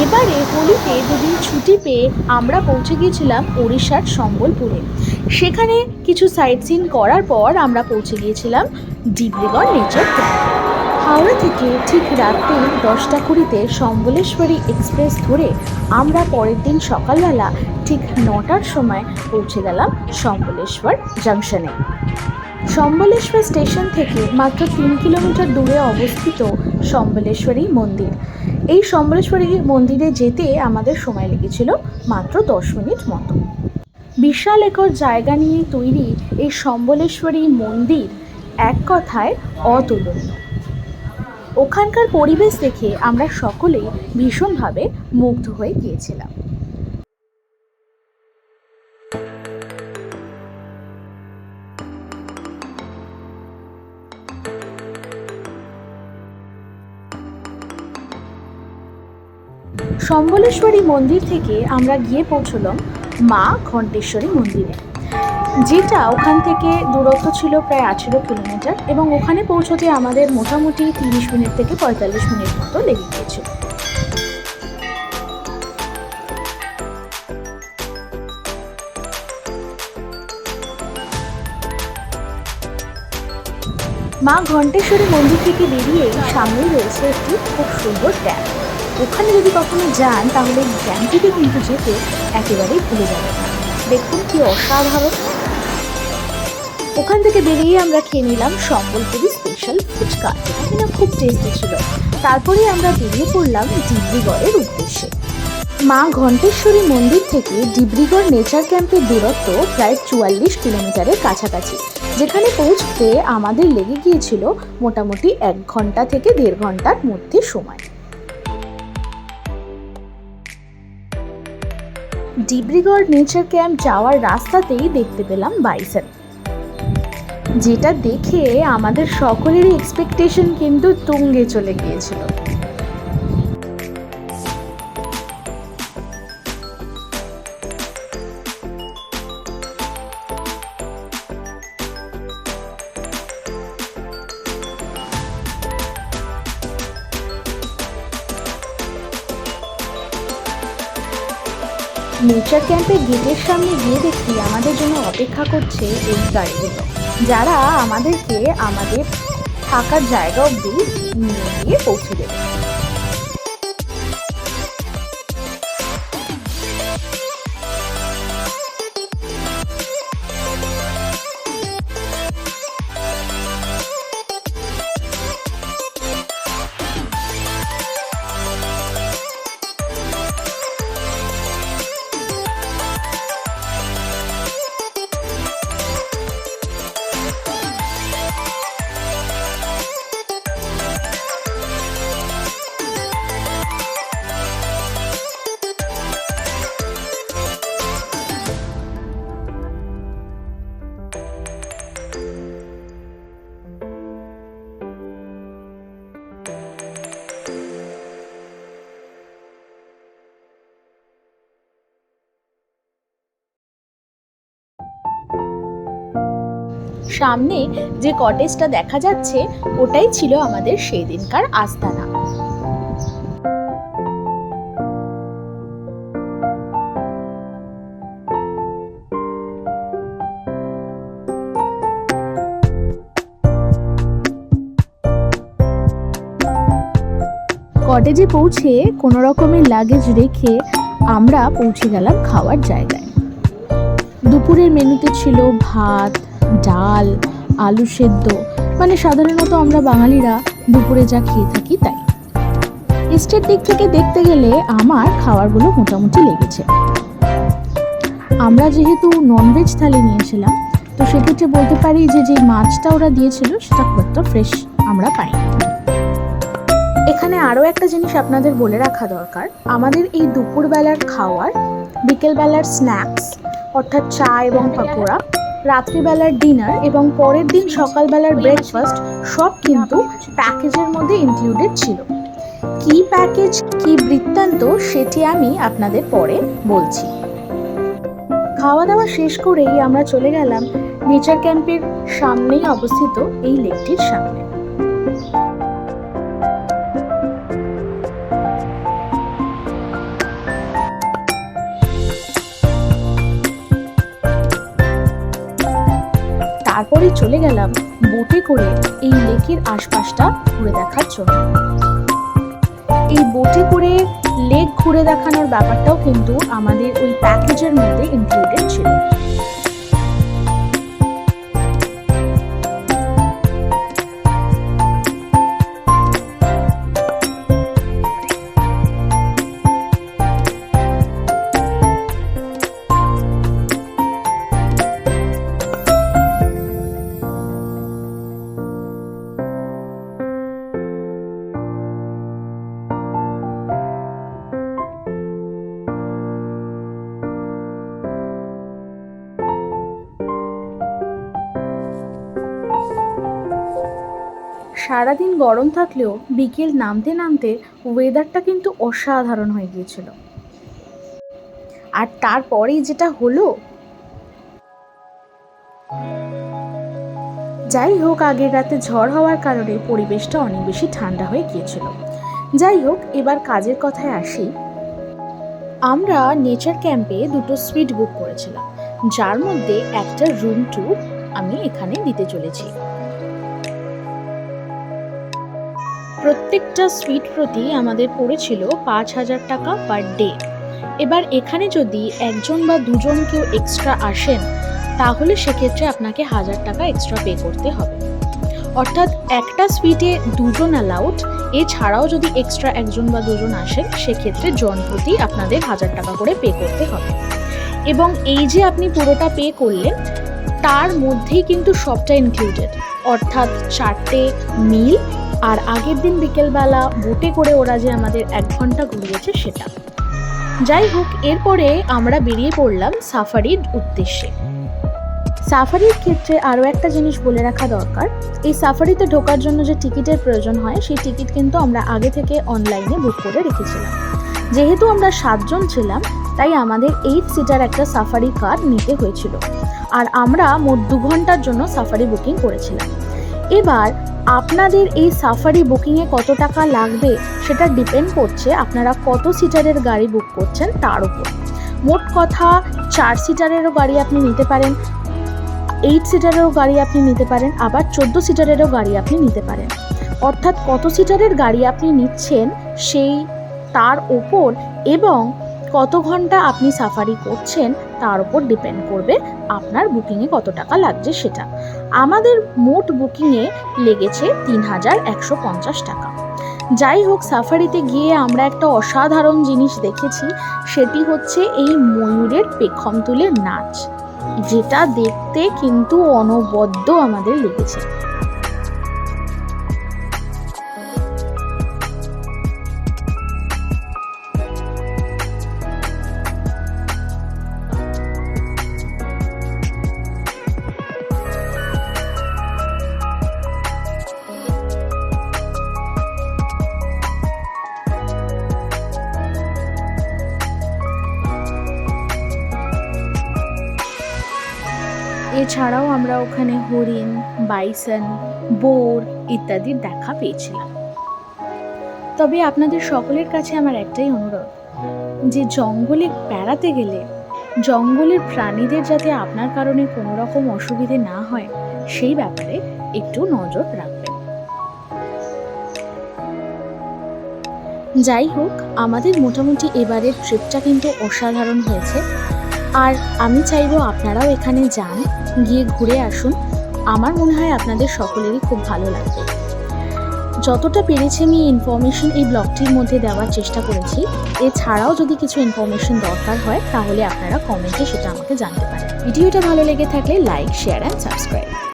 এবারে হোলিতে দুদিন ছুটি পেয়ে আমরা পৌঁছে গিয়েছিলাম ওড়িশার সম্বলপুরে। সেখানে কিছু সাইট সিন করার পর আমরা পৌঁছে গিয়েছিলাম ডিব্রুগড় নেচার ক্যাম্প। হাওড়া থেকে ঠিক রাত্রি 10:20 সম্বলেশ্বরী এক্সপ্রেস ধরে আমরা পরের দিন সকালবেলা ঠিক 9টার সময় পৌঁছে গেলাম সম্বলেশ্বর জাংশনে। সম্বলেশ্বর স্টেশন থেকে মাত্র 3 কিলোমিটার দূরে অবস্থিত সম্বলেশ্বরী মন্দির। এই সম্বলেশ্বরী মন্দিরে যেতে আমাদের সময় লেগেছিল মাত্র 10 মিনিট মতো। বিশাল একর জায়গা নিয়ে তৈরি এই সম্বলেশ্বরী মন্দির এক কথায় অতুলনীয়। ওখানকার পরিবেশ দেখে আমরা সকলেই ভীষণভাবে মুগ্ধ হয়ে গিয়েছিলাম। সম্বলেশ্বরী মন্দির থেকে আমরা গিয়ে পৌঁছলাম মা ঘণ্টেশ্বরী মন্দিরে, যেটা ওখান থেকে দূরত্ব ছিল প্রায় 18 কিলোমিটার এবং ওখানে পৌঁছতে আমাদের মোটামুটি 30 মিনিট থেকে 45 মিনিট মতো লেগে গিয়েছিল। মা ঘণ্টেশ্বরী মন্দির থেকে বেরিয়ে সামনেই রয়েছে একটি খুব সুন্দর ড্যাম। ওখানে যদি কখনো যান তাহলে ড্যামটিতে কিন্তু যেতে একেবারেই ভুলে যাবেন না। দেখুন কি অসাধারণ। ওখান থেকে বেরিয়ে আমরা খেয়ে নিলাম সম্বলপুরি স্পেশাল ফুচকা, যেটা কিনা খুব টেস্টি ছিল। তারপরে আমরা বেরিয়ে পড়লাম ডিব্রুগড়ের উদ্দেশ্যে। মা ঘণ্টেশ্বরী মন্দির থেকে ডিব্রুগড় নেচার ক্যাম্পের দূরত্ব প্রায় 44 কিলোমিটারের কাছাকাছি, যেখানে পৌঁছতে আমাদের লেগে গিয়েছিল মোটামুটি 1 ঘন্টা থেকে 1.5 ঘন্টার মধ্যে সময়। ডিব্রুগড় নেচার ক্যাম্প যাওয়ার রাস্তাতেই দেখতে পেলাম বাইসন, যেটা দেখে আমাদের সকলেরই এক্সপেকটেশন কিন্তু তুঙ্গে চলে গিয়েছিল। নেচার ক্যাম্পের গেটের সামনে গিয়ে দেখি আমাদের জন্য অপেক্ষা করছে এই গাড়িগুলো, যারা আমাদেরকে আমাদের থাকার জায়গা অবধি নিয়ে গিয়ে পৌঁছে দেবে। সামনে যে কটেজটা দেখা যাচ্ছে ওটাই ছিল আমাদের সেই দিনকার আস্তানা। কটেজে পৌঁছে কোনো রকমের লাগেজ রেখে আমরা পৌঁছে গেলাম খাওয়ার জায়গায়। দুপুরের মেনুতে ছিল ভাত, ডাল, আলু সেদ্ধ, মানে সাধারণত আমরা বাঙালিরা দুপুরে যা খেয়ে থাকি তাই। টেস্টের দিক থেকে দেখতে গেলে আমার খাবারগুলো মোটামুটি লেগেছে। আমরা যেহেতু ননভেজ থালি নিয়েছিলাম, তো সেক্ষেত্রে বলতে পারি যে মাছটা ওরা দিয়েছিল সেটা খুব একটা ফ্রেশ আমরা পাইনি। এখানে আরও একটা জিনিস আপনাদের বলে রাখা দরকার, আমাদের এই দুপুরবেলার খাওয়ার, বিকেলবেলার স্ন্যাক্স অর্থাৎ চা এবং পাকোড়া, রাত্রিবেলার ডিনার এবং পরের দিন সকালবেলার ব্রেকফাস্ট সব কিন্তু প্যাকেজের মধ্যে ইনক্লুডেড ছিল। কি প্যাকেজ, কি বৃত্তান্ত সেটি আমি আপনাদের পরে বলছি। খাওয়া দাওয়া শেষ করেই আমরা চলে গেলাম নেচার ক্যাম্পের সামনেই অবস্থিত এই লেকটির সামনে। সরাসরি চলে গেলাম বোটে করে এই লেকের আশপাশটা ঘুরে দেখার জন্য। এই বোটে করে লেক ঘুরে দেখানোর ব্যাপারটাও কিন্তু আমাদের ওই প্যাকেজের মধ্যে ইনক্লুডেড ছিল। সারাদিন গরম থাকলেও বিকেল নামতে নামতে ওয়েদারটা কিন্তু অসাধারণ হয়ে গিয়েছিল। আর তারপরেই যেটা হলো, যাই হোক, আগের রাতে ঝড় হওয়ার কারণে পরিবেশটা অনেক বেশি ঠান্ডা হয়ে গিয়েছিল। যাই হোক, এবার কাজের কথায় আসি। আমরা নেচার ক্যাম্পে 2টো সুইট বুক করেছিলাম, যার মধ্যে একটা রুম ট্যুর আমি এখানে দিতে চলেছি। প্রত্যেকটা সুইট প্রতি আমাদের পড়েছিল 5,000 টাকা পার ডে। এবার এখানে যদি একজন বা দুজন কেউ এক্সট্রা আসেন, তাহলে সেক্ষেত্রে আপনাকে 1,000 টাকা এক্সট্রা পে করতে হবে। অর্থাৎ একটা সুইটে 2জন অ্যালাউড। এছাড়াও যদি এক্সট্রা একজন বা দুজন আসেন, সেক্ষেত্রে জন প্রতি আপনাদের 1,000 টাকা করে পে করতে হবে। এবং এই যে আপনি পুরোটা পে করলেন, তার মধ্যেই কিন্তু সবটা ইনক্লুডেড, অর্থাৎ 4টে মিল, আর আগের দিন বিকেলবেলা বোটে করে ওরা যে আমাদের 1 ঘন্টা ঘুরিয়েছে সেটা। যাই হোক, এরপরে আমরা বেরিয়ে পড়লাম সাফারির উদ্দেশ্যে। সাফারির ক্ষেত্রে আরও একটা জিনিস বলে রাখা দরকার, এই সাফারিতে ঢোকার জন্য যে টিকিটের প্রয়োজন হয়, সেই টিকিট কিন্তু আমরা আগে থেকে অনলাইনে বুক করে রেখেছিলাম। যেহেতু আমরা 7 জন ছিলাম, তাই আমাদের 8 সিটার একটা সাফারি কার নিতে হয়েছিল, আর আমরা মোট 2 ঘন্টার জন্য সাফারি বুকিং করেছিলাম। এবার আপনাদের এই সাফারি বুকিংয়ে কত টাকা লাগবে সেটা ডিপেন্ড করছে আপনারা কত সিটারের গাড়ি বুক করছেন তার উপর। মোট কথা 4 সিটারেরও গাড়ি আপনি নিতে পারেন, 8 সিটারেরও গাড়ি আপনি নিতে পারেন, আবার 14 সিটারেরও গাড়ি আপনি নিতে পারেন। অর্থাৎ কত সিটারের গাড়ি আপনি নিচ্ছেন সেই তার ওপর এবং কত ঘন্টা আপনি সাফারি করছেন তার উপর ডিপেন্ড করবে আপনার বুকিংয়ে কত টাকা লাগছে সেটা। আমাদের মোট বুকিংয়ে লেগেছে 3,150 টাকা। যাই হোক, সাফারিতে গিয়ে আমরা একটা অসাধারণ জিনিস দেখেছি, সেটি হচ্ছে এই ময়ূরের পেখম তুলে নাচ, যেটা দেখতে কিন্তু অনবদ্য আমাদের লেগেছে। এছাড়াও আমরা ওখানে হরিণ, বাইসন, বোর ইত্যাদির দেখা পেয়েছিলাম। তবে আপনাদের সকলের কাছে আমার একটাই অনুরোধ, যে জঙ্গলে বেড়াতে গেলে জঙ্গলের প্রাণীদের যাতে আপনার কারণে কোনো রকম অসুবিধে না হয়, সেই ব্যাপারে একটু নজর রাখবেন। যাই হোক, আমাদের মোটামুটি এবারের ট্রিপটা কিন্তু অসাধারণ হয়েছে, আর আমি চাইবো আপনারাও এখানে যান, গিয়ে ঘুরে আসুন। আমার মনে হয় আপনাদের সকলেরই খুব ভালো লাগবে। যতটা পেরেছি আমি ইনফরমেশন এই ব্লগটির মধ্যে দেওয়ার চেষ্টা করেছি। এছাড়াও যদি কিছু ইনফরমেশন দরকার হয়, তাহলে আপনারা কমেন্টে সেটা আমাকে জানতে পারেন। ভিডিওটা ভালো লেগে থাকলে লাইক, শেয়ার অ্যান্ড সাবস্ক্রাইব।